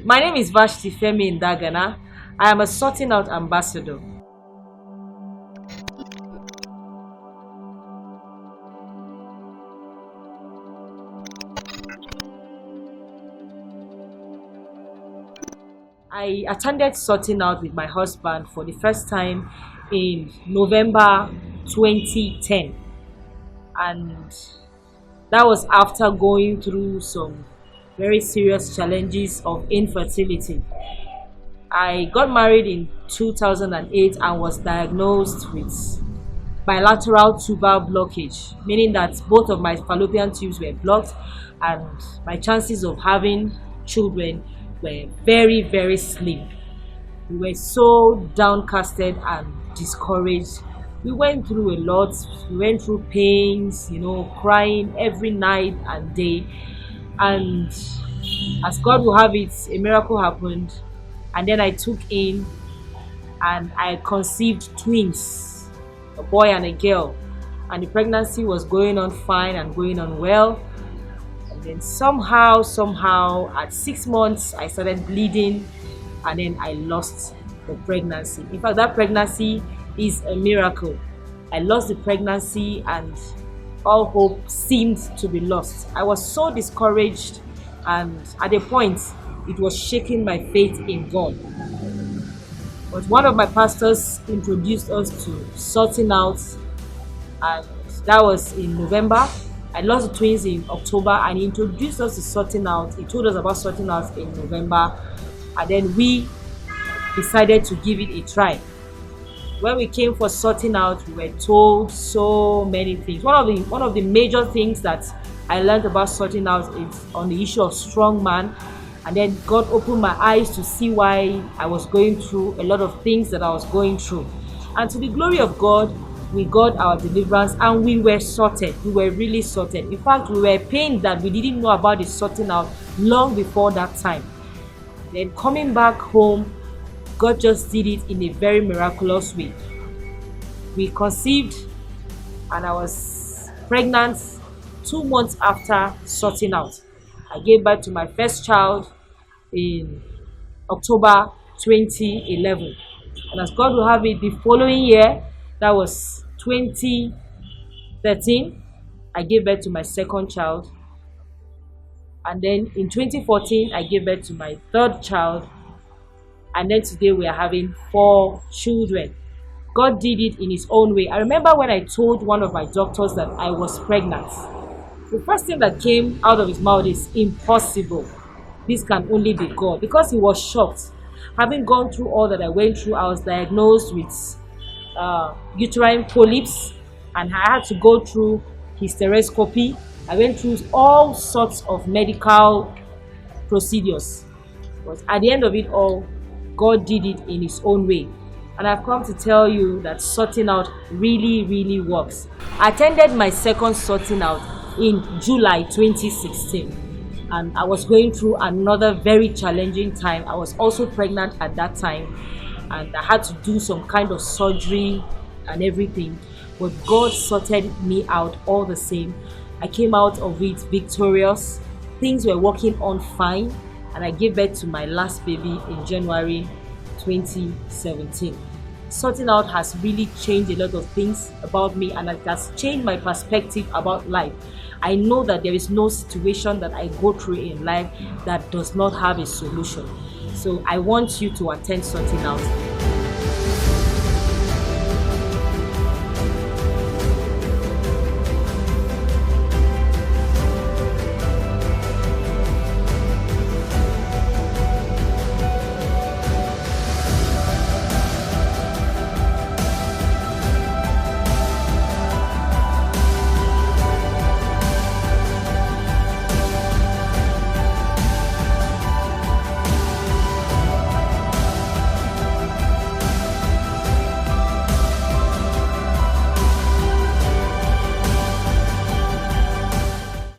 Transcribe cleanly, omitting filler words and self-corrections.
My name is Vashti Femi Ndagana. I am a sorting out ambassador. I attended sorting out with my husband for the first time in November 2010, and that was after going through some very serious challenges of infertility. I got married in 2008 and was diagnosed with bilateral tubal blockage, meaning that both of my fallopian tubes were blocked and my chances of having children were very, very slim. We were so downcasted and discouraged. We went through a lot. We went through pains, crying every night and day. And as God will have it, a miracle happened. And then I took in and I conceived twins, a boy and a girl. And the pregnancy was going on fine and going on well. And then somehow, at 6 months, I started bleeding, and then I lost the pregnancy. In fact, that pregnancy is a miracle. I lost the pregnancy, and all hope seemed to be lost. I was so discouraged, and at a point, it was shaking my faith in God. But one of my pastors introduced us to sorting out, and that was in November. I lost the twins in October, and he introduced us to sorting out. He told us about sorting out in November, and then we decided to give it a try. When we came for sorting out, we were told so many things. One of the major things that I learned about sorting out is on the issue of strong man. And then God opened my eyes to see why I was going through a lot of things that I was going through. And to the glory of God, we got our deliverance and we were sorted. We were really sorted. In fact, we were pained that we didn't know about the sorting out long before that time. Then coming back home, God just did it in a very miraculous way. We conceived, and I was pregnant 2 months after sorting out. I gave birth to my first child in October 2011. And as God will have it, the following year, that was 2013, I gave birth to my second child. And then in 2014, I gave birth to my third child. And then today we are having 4 children. God did it in his own way. I remember when I told one of my doctors that I was pregnant. The first thing that came out of his mouth is impossible. This can only be God, because he was shocked. Having gone through all that I went through, I was diagnosed with uterine polyps, and I had to go through hysteroscopy. I went through all sorts of medical procedures. But at the end of it all, God did it in his own way. And I've come to tell you that sorting out really, really works. I attended my second sorting out in July 2016, and I was going through another very challenging time. I was also pregnant at that time, and I had to do some kind of surgery and everything, but God sorted me out all the same. I came out of it victorious. Things were working on fine, and I gave birth to my last baby in January 2017. Sorting out has really changed a lot of things about me, and it has changed my perspective about life. I know that there is no situation that I go through in life that does not have a solution. So I want you to attend sorting out.